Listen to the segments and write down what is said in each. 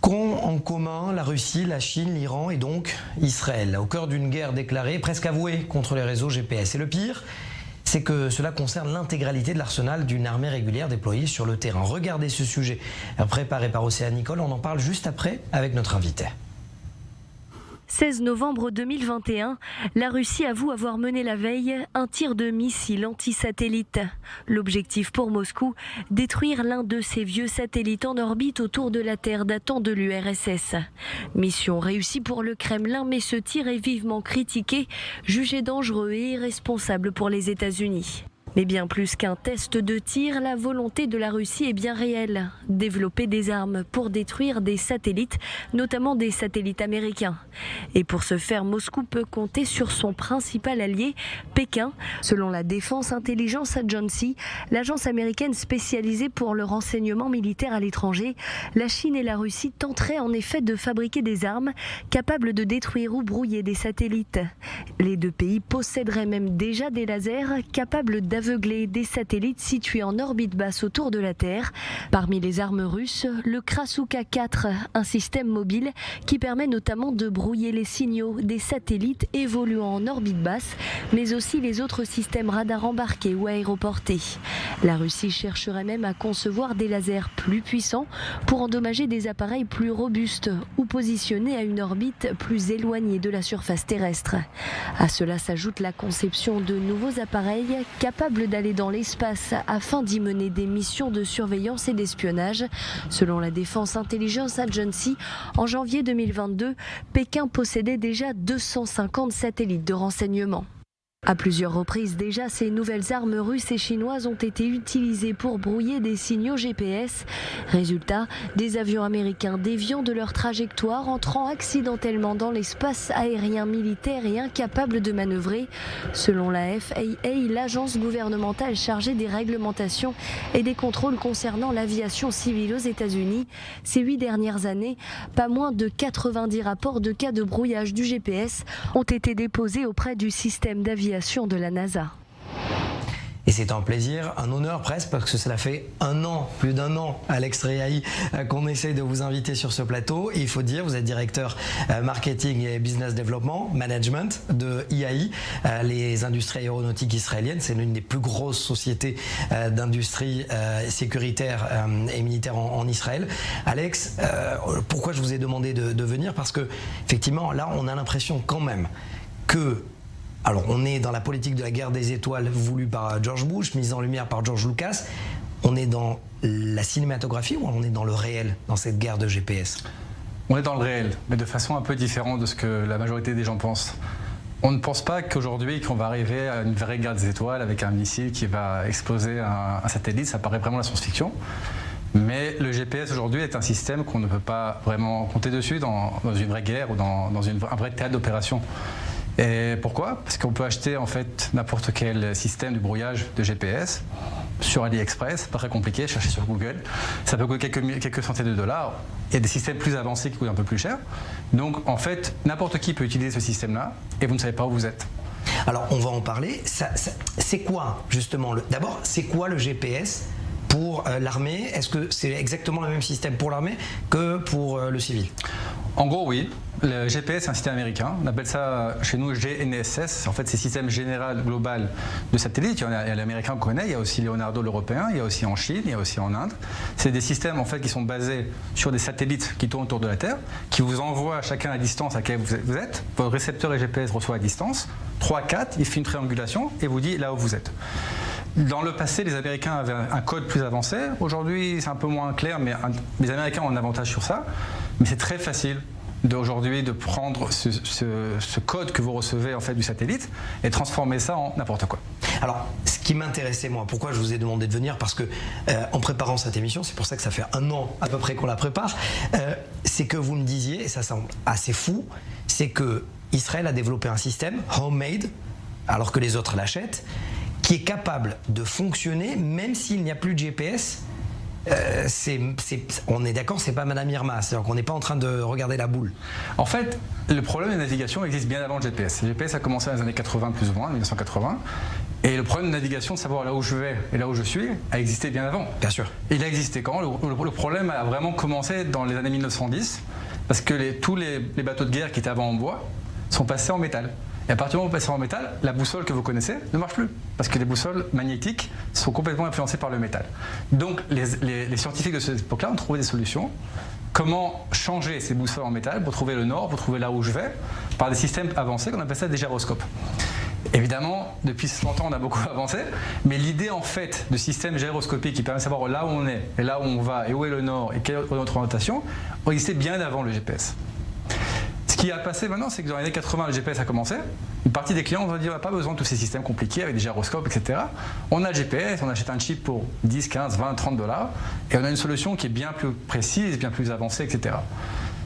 Qu'ont en commun la Russie, la Chine, l'Iran et donc Israël, au cœur d'une guerre déclarée, presque avouée, contre les réseaux GPS. Et le pire, c'est que cela concerne l'intégralité de l'arsenal d'une armée régulière déployée sur le terrain. Regardez ce sujet préparé par Océane Nicole, on en parle juste après avec notre invité. 16 novembre 2021, la Russie avoue avoir mené la veille un tir de missile anti-satellite. L'objectif pour Moscou, détruire l'un de ces vieux satellites en orbite autour de la Terre datant de l'URSS. Mission réussie pour le Kremlin, mais ce tir est vivement critiqué, jugé dangereux et irresponsable pour les États-Unis. Mais bien plus qu'un test de tir, la volonté de la Russie est bien réelle. Développer des armes pour détruire des satellites, notamment des satellites américains. Et pour ce faire, Moscou peut compter sur son principal allié, Pékin. Selon la Defense Intelligence Agency, l'agence américaine spécialisée pour le renseignement militaire à l'étranger, la Chine et la Russie tenteraient en effet de fabriquer des armes capables de détruire ou brouiller des satellites. Les deux pays posséderaient même déjà des lasers capables d'aveugler des satellites situés en orbite basse autour de la Terre. Parmi les armes russes, le Krasukha 4, un système mobile qui permet notamment de brouiller les signaux des satellites évoluant en orbite basse, mais aussi les autres systèmes radars embarqués ou aéroportés. La Russie chercherait même à concevoir des lasers plus puissants pour endommager des appareils plus robustes ou positionnés à une orbite plus éloignée de la surface terrestre. À cela s'ajoute la conception de nouveaux appareils capables d'aller dans l'espace afin d'y mener des missions de surveillance et d'espionnage. Selon la Defense Intelligence Agency, en janvier 2022, Pékin possédait déjà 250 satellites de renseignement. À plusieurs reprises déjà, ces nouvelles armes russes et chinoises ont été utilisées pour brouiller des signaux GPS. Résultat, des avions américains déviant de leur trajectoire, entrant accidentellement dans l'espace aérien militaire et incapables de manœuvrer. Selon la FAA, l'agence gouvernementale chargée des réglementations et des contrôles concernant l'aviation civile aux États-Unis, ces 8 dernières années, pas moins de 90 rapports de cas de brouillage du GPS ont été déposés auprès du système d'aviation de la NASA. Et c'est un plaisir, un honneur presque, parce que cela fait un an, plus d'un an, Alex Rehaï, qu'on essaye de vous inviter sur ce plateau. Et il faut dire, vous êtes directeur marketing et business development, management de IAI, les industries aéronautiques israéliennes. C'est l'une des plus grosses sociétés d'industrie sécuritaire et militaire en Israël. Alex, pourquoi je vous ai demandé de venir? Parce que, effectivement, là, on a l'impression quand même que alors, on est dans la politique de la guerre des étoiles voulue par George Bush, mise en lumière par George Lucas. On est dans la cinématographie ou on est dans le réel, dans cette guerre de GPS? On est dans le réel, mais de façon un peu différente de ce que la majorité des gens pensent. On ne pense pas qu'aujourd'hui, qu'on va arriver à une vraie guerre des étoiles avec un missile qui va exploser un satellite. Ça paraît vraiment la science-fiction. Mais le GPS aujourd'hui est un système qu'on ne peut pas vraiment compter dessus dans une vraie guerre ou dans un vrai théâtre d'opération. Et pourquoi? Parce qu'on peut acheter en fait n'importe quel système de brouillage de GPS sur AliExpress, pas très compliqué, chercher sur Google. Ça peut coûter quelques centaines de dollars. Il y a des systèmes plus avancés qui coûtent un peu plus cher. Donc en fait, n'importe qui peut utiliser ce système-là et vous ne savez pas où vous êtes. Alors on va en parler. C'est quoi justement d'abord, c'est quoi le GPS pour l'armée? Est-ce que c'est exactement le même système pour l'armée que pour le civil? En gros, oui. Le GPS, c'est un système américain. On appelle ça chez nous GNSS. En fait, c'est système général global de satellites. Il y a l'américain qu'on connaît, il y a aussi Leonardo l'européen, il y a aussi en Chine, il y a aussi en Inde. C'est des systèmes en fait qui sont basés sur des satellites qui tournent autour de la Terre, qui vous envoient chacun à la distance à laquelle vous êtes. Votre récepteur et GPS reçoit à distance. 3, 4, il fait une triangulation et vous dit là où vous êtes. Dans le passé, les Américains avaient un code plus avancé. Aujourd'hui, c'est un peu moins clair, mais les Américains ont un avantage sur ça. Mais c'est très facile aujourd'hui de prendre ce code que vous recevez en fait du satellite et transformer ça en n'importe quoi. Alors, ce qui m'intéressait moi, pourquoi je vous ai demandé de venir, parce que en préparant cette émission, c'est pour ça que ça fait un an à peu près qu'on la prépare, c'est que vous me disiez, et ça semble assez fou, c'est que Israël a développé un système homemade, alors que les autres l'achètent, qui est capable de fonctionner même s'il n'y a plus de GPS. On est d'accord, c'est pas Madame Irma, c'est-à-dire qu'on n'est pas en train de regarder la boule. En fait, le problème de navigation existe bien avant le GPS. Le GPS a commencé dans les années 80 plus ou moins, 1980. Et le problème de navigation, de savoir là où je vais et là où je suis, a existé bien avant. Bien sûr. Il a existé quand ? Le problème a vraiment commencé dans les années 1910, parce que tous les bateaux de guerre qui étaient avant en bois sont passés en métal. Et à partir du moment où vous passez en métal, la boussole que vous connaissez ne marche plus, parce que les boussoles magnétiques sont complètement influencées par le métal. Donc les scientifiques de cette époque-là ont trouvé des solutions. Comment changer ces boussoles en métal pour trouver le nord, pour trouver là où je vais, par des systèmes avancés qu'on appelle ça des gyroscopes. Évidemment, depuis 60 ans, on a beaucoup avancé, mais l'idée en fait de système gyroscopique qui permet de savoir là où on est, et là où on va, et où est le nord, et quelle est notre orientation, existait bien avant le GPS. Ce qui a passé maintenant, c'est que dans les années 80, le GPS a commencé. Une partie des clients vont dire on n'a pas besoin de tous ces systèmes compliqués avec des gyroscopes, etc. On a le GPS, on achète un chip pour 10, 15, 20, 30 $, et on a une solution qui est bien plus précise, bien plus avancée, etc.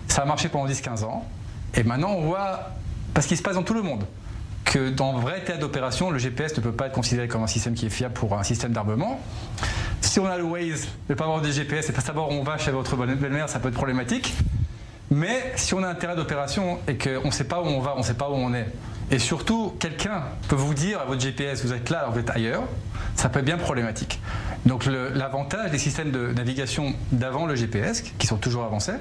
Ça a marché pendant 10-15 ans, et maintenant on voit, parce qu'il se passe dans tout le monde, que dans vrai théâtre d'opération, le GPS ne peut pas être considéré comme un système qui est fiable pour un système d'armement. Si on a le Waze, ne pas avoir de GPS et pas savoir où on va chez votre belle-mère, ça peut être problématique. Mais si on a un terrain d'opération et qu'on ne sait pas où on va, on ne sait pas où on est, et surtout quelqu'un peut vous dire à votre GPS vous êtes là alors vous êtes ailleurs, ça peut être bien problématique. Donc l'avantage des systèmes de navigation d'avant le GPS, qui sont toujours avancés,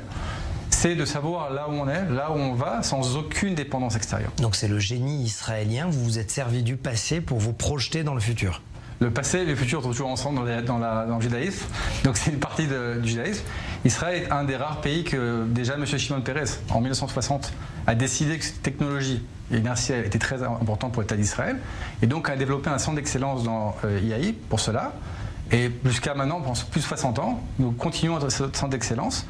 c'est de savoir là où on est, là où on va, sans aucune dépendance extérieure. Donc c'est le génie israélien, vous vous êtes servi du passé pour vous projeter dans le futur. Le passé et le futur sont toujours ensemble dans le judaïsme, donc c'est une partie du judaïsme. Israël est un des rares pays que déjà M. Shimon Peres, en 1960, a décidé que cette technologie inertielle était très importante pour l'État d'Israël, et donc a développé un centre d'excellence dans IAI pour cela. Et jusqu'à maintenant, pendant plus de 60 ans, nous continuons ce centre d'excellence.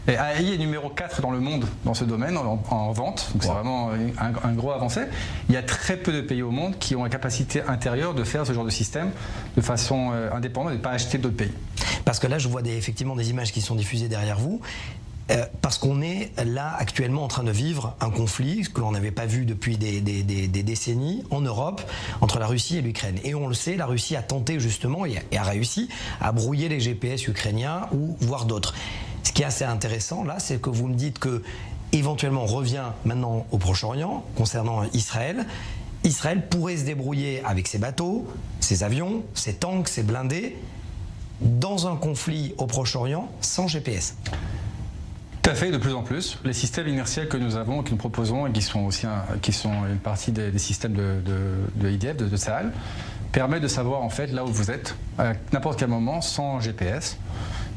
Et AI est numéro 4 dans le monde dans ce domaine, en vente, donc c'est vraiment un gros avancé. Il y a très peu de pays au monde qui ont la capacité intérieure de faire ce genre de système de façon indépendante et de ne pas acheter d'autres pays. Parce que là, je vois effectivement des images qui sont diffusées derrière vous. Parce qu'on est là actuellement en train de vivre un conflit que l'on n'avait pas vu depuis des décennies en Europe entre la Russie et l'Ukraine. Et on le sait, la Russie a tenté justement et a réussi à brouiller les GPS ukrainiens ou voire d'autres. Ce qui est assez intéressant là, c'est que vous me dites que éventuellement on revient maintenant au Proche-Orient concernant Israël. Israël pourrait se débrouiller avec ses bateaux, ses avions, ses tanks, ses blindés dans un conflit au Proche-Orient sans GPS. Tout à fait, de plus en plus. Les systèmes inertiels que nous avons, que nous proposons et qui sont aussi une partie des systèmes de IDF, de Tsahal, permettent de savoir en fait là où vous êtes à n'importe quel moment sans GPS.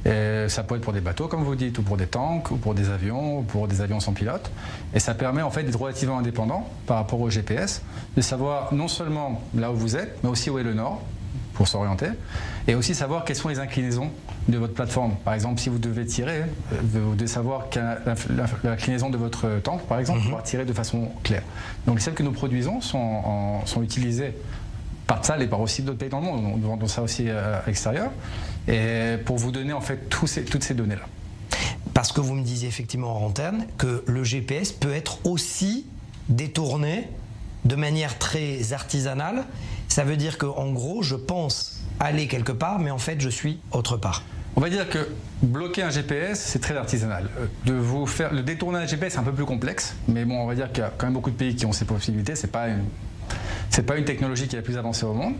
Et ça peut être pour des bateaux, comme vous dites, ou pour des tanks, ou pour des avions, ou pour des avions sans pilote. Et ça permet en fait d'être relativement indépendant par rapport au GPS, de savoir non seulement là où vous êtes, mais aussi où est le nord, pour s'orienter, et aussi savoir quelles sont les inclinaisons de votre plateforme. Par exemple, si vous devez tirer, vous devez savoir l'inclinaison de votre tank, par exemple, pour pouvoir tirer de façon claire. Donc les systèmes que nous produisons sont utilisés par Tsahal et par aussi d'autres pays dans le monde. Nous vendons ça aussi à l'extérieur, et pour vous donner en fait toutes ces données-là. Parce que vous me disiez effectivement en antenne que le GPS peut être aussi détourné de manière très artisanale. Ça veut dire qu'en gros, je pense aller quelque part, mais en fait, je suis autre part. On va dire que bloquer un GPS, c'est très artisanal. Le détourner un GPS, c'est un peu plus complexe, mais bon, on va dire qu'il y a quand même beaucoup de pays qui ont ces possibilités. C'est pas une technologie qui est la plus avancée au monde.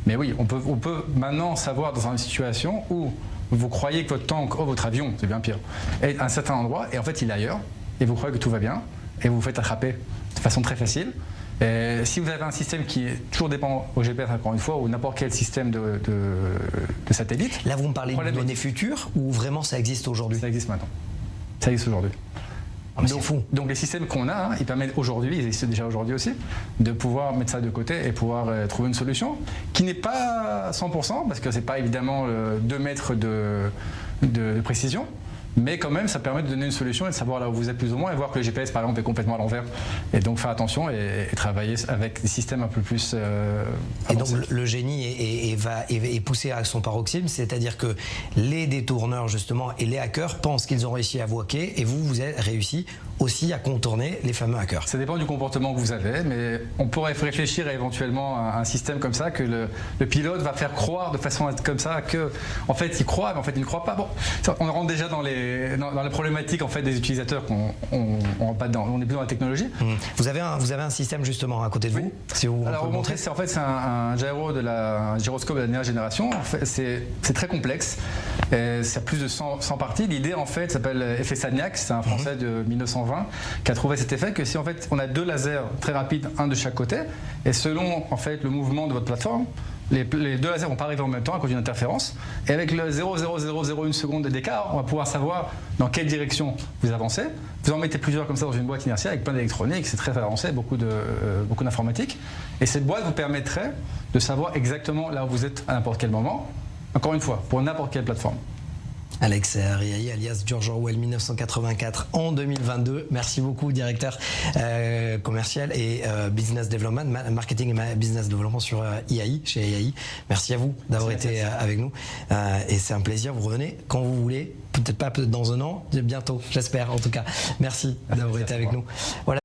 Mais oui, on peut maintenant savoir dans une situation où vous croyez que votre tank, votre avion, c'est bien pire, est à un certain endroit, et en fait il est ailleurs, et vous croyez que tout va bien, et vous vous faites attraper de façon très facile. Et si vous avez un système qui est toujours dépendant au GPS, encore une fois, ou n'importe quel système de satellite... Là, vous me parlez de données futures, ou vraiment ça existe aujourd'hui ? Ça existe maintenant. Ça existe aujourd'hui. C'est fou. Donc les systèmes qu'on a, ils permettent aujourd'hui, ils existent déjà aujourd'hui aussi, de pouvoir mettre ça de côté et pouvoir trouver une solution qui n'est pas 100%, parce que c'est pas évidemment 2 mètres de précision, mais quand même ça permet de donner une solution et de savoir là où vous êtes plus ou moins et voir que le GPS par exemple est complètement à l'envers. Et donc faire attention et travailler avec des systèmes un peu plus et donc le génie est poussé à son paroxysme, c'est-à-dire que les détourneurs justement et les hackers pensent qu'ils ont réussi à vous hacker et vous avez réussi aussi à contourner les fameux hackers. Ça dépend du comportement que vous avez, mais on pourrait réfléchir à éventuellement à un système comme ça que le pilote va faire croire de façon comme ça que en fait il croit, mais en fait il ne croit pas. Bon, on rentre déjà dans les dans la problématique en fait des utilisateurs qu'on rentre pas dedans. On est plus dans la technologie. Vous avez un système justement à côté de vous. Si vous Alors, pouvez vous montrer, c'est un gyro un gyroscope de la dernière génération. En fait, c'est très complexe. C'est plus de 100 parties. L'idée, en fait, s'appelle effet Sagnac. C'est un Français de 1920 qui a trouvé cet effet que si en fait on a 2 lasers très rapides, un de chaque côté, et selon en fait le mouvement de votre plateforme, les 2 lasers vont pas arriver en même temps à cause d'une interférence. Et avec le 0,0001 seconde d'écart, on va pouvoir savoir dans quelle direction vous avancez. Vous en mettez plusieurs comme ça dans une boîte inertielle avec plein d'électronique, c'est très avancé, beaucoup d'informatique. Et cette boîte vous permettrait de savoir exactement là où vous êtes à n'importe quel moment. Encore une fois, pour n'importe quelle plateforme. Alex Riahi, alias George Orwell 1984 en 2022. Merci beaucoup, directeur commercial et business development, marketing et business development sur IAI, chez IAI. Merci à vous d'avoir été avec nous. Et c'est un plaisir. Vous revenez quand vous voulez. Peut-être pas dans un an, bientôt, j'espère en tout cas. Merci d'avoir été avec nous. Voilà.